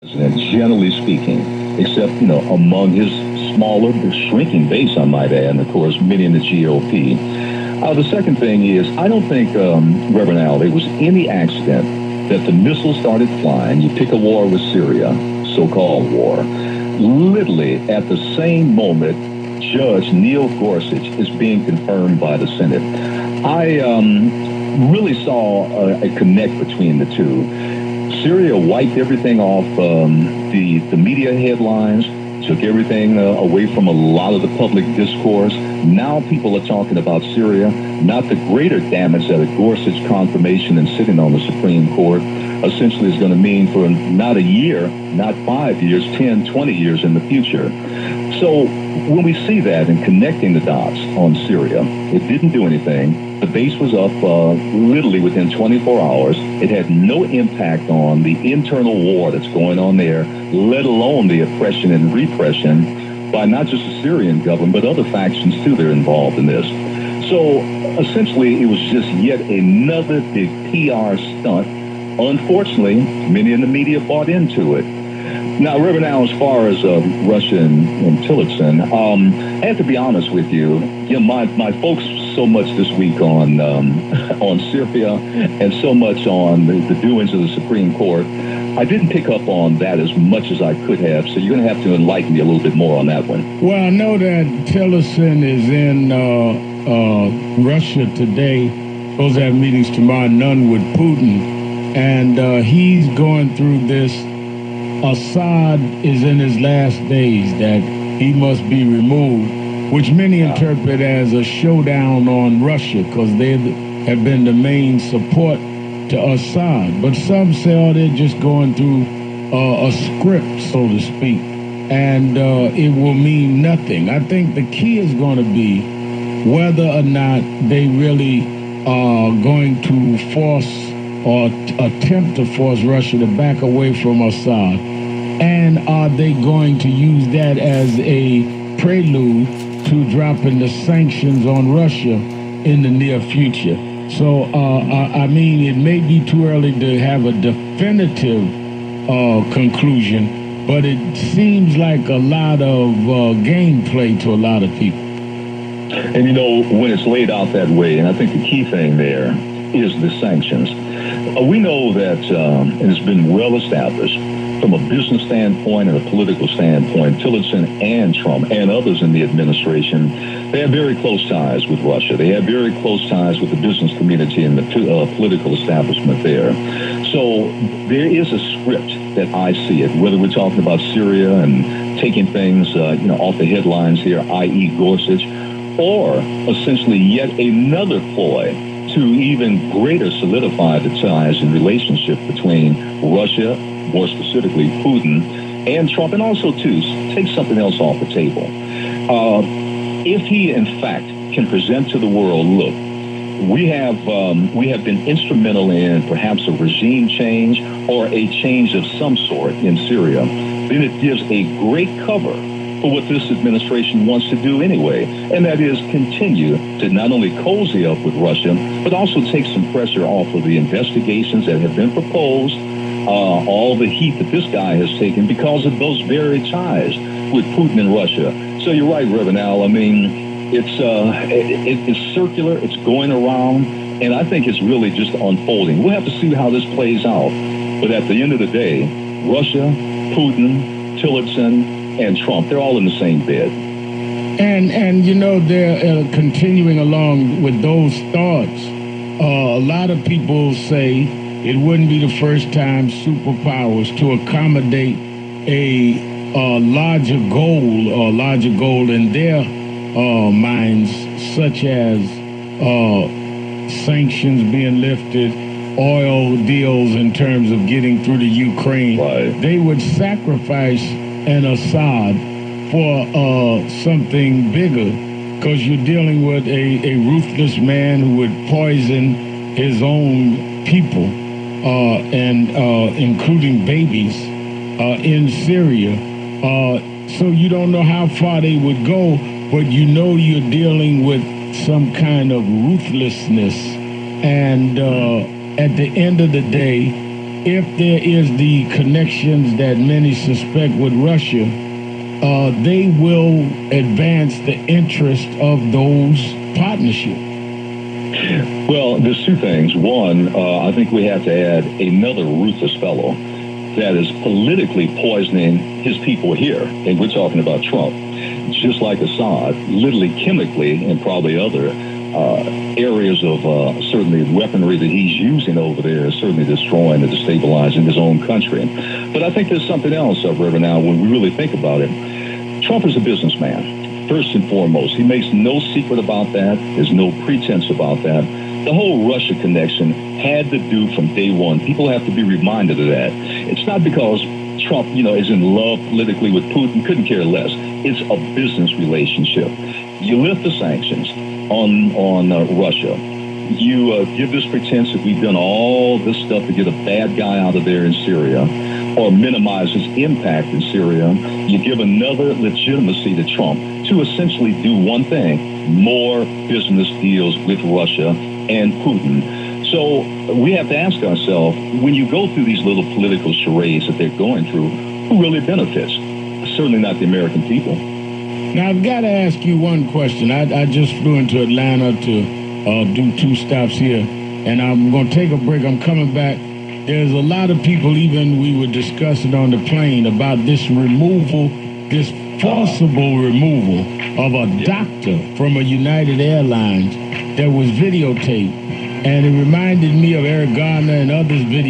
president, generally speaking, except, among his smaller, shrinking base, I might add, and of course, many in the GOP. The second thing is, I don't think, Reverend Al, there was any accident that the missiles started flying. You pick a war with Syria, so-called war. Literally, at the same moment, Judge Neil Gorsuch is being confirmed by the Senate. I really saw a connect between the two. Syria wiped everything off the media headlines, took everything away from a lot of the public discourse. Now people are talking about Syria, not the greater damage that a Gorsuch confirmation and sitting on the Supreme Court essentially is going to mean for not a year, not 5 years, 10, 20 years in the future. So when we see that and connecting the dots on Syria, it didn't do anything. The base was up literally within 24 hours. It had no impact on the internal war that's going on there, let alone the oppression and repression by not just the Syrian government, but other factions too that are involved in this. So essentially, it was just yet another big PR stunt. Unfortunately, many in the media bought into it. Now, Reverend Al, as far as Russia and Tillotson, I have to be honest with you. My folks so much this week on Syria and so much on the doings of the Supreme Court. I didn't pick up on that as much as I could have, so you're going to have to enlighten me a little bit more on that one. Well, I know that Tillerson is in Russia today, supposed to have meetings tomorrow, none with Putin, and he's going through this. Assad is in his last days, that he must be removed, which many interpret as a showdown on Russia because they have been the main support to Assad. But some say, oh, they're just going through a script, so to speak, and it will mean nothing. I think the key is going to be whether or not they really are going to force or attempt to force Russia to back away from Assad? And are they going to use that as a prelude to dropping the sanctions on Russia in the near future? So, I mean, it may be too early to have a definitive conclusion, but it seems like a lot of gameplay to a lot of people. And, when it's laid out that way, and I think the key thing there is the sanctions. We know that, and it's been well established, from a business standpoint and a political standpoint, Tillerson and Trump and others in the administration, they have very close ties with Russia. They have very close ties with the business community and the political establishment there. So there is a script that I see it, whether we're talking about Syria and taking things, off the headlines here, i.e. Gorsuch, or essentially yet another ploy to even greater solidify the ties and relationship between Russia, more specifically Putin, and Trump, and also, too, take something else off the table. If he, in fact, can present to the world, look, we have been instrumental in perhaps a regime change or a change of some sort in Syria, then it gives a great cover for what this administration wants to do anyway, and that is continue to not only cozy up with Russia, but also take some pressure off of the investigations that have been proposed, all the heat that this guy has taken because of those very ties with Putin and Russia. So you're right, Reverend Al. I mean, it's circular, it's going around, and I think it's really just unfolding. We'll have to see how this plays out. But at the end of the day, Russia, Putin, Tillerson, and Trump, they're all in the same bed. And they're continuing along with those thoughts. A lot of people say it wouldn't be the first time superpowers to accommodate a larger goal in their minds, such as sanctions being lifted, oil deals in terms of getting through to Ukraine. Right. They would sacrifice an Assad for something bigger, because you're dealing with a ruthless man who would poison his own people, and including babies in Syria. So you don't know how far they would go, but you're dealing with some kind of ruthlessness. And at the end of the day, if there is the connections that many suspect with Russia, they will advance the interest of those partnerships. Well, there's two things. One, I think we have to add another ruthless fellow that is politically poisoning his people here, and we're talking about Trump. Just like Assad, literally chemically and probably other areas of certainly weaponry that he's using over there is certainly destroying and destabilizing his own country. But I think there's something else, Reverend, now when we really think about it. Trump is a businessman, first and foremost. He makes no secret about that. There's no pretense about that. The whole Russia connection had to do from day one. People have to be reminded of that. It's not because Trump, is in love politically with Putin, couldn't care less. It's a business relationship. You lift the sanctions on Russia. You give this pretense that we've done all this stuff to get a bad guy out of there in Syria or minimize his impact in Syria. You give another legitimacy to Trump to essentially do one thing: more business deals with Russia and Putin. So we have to ask ourselves, when you go through these little political charades that they're going through, who really benefits? Certainly not the American people. Now, I've got to ask you one question. I just flew into Atlanta to do 2 stops here, and I'm going to take a break. I'm coming back. There's a lot of people, even we were discussing on the plane, about this removal, this forcible removal of a doctor from a United Airlines that was videotaped. And it reminded me of Eric Garner and others' videos.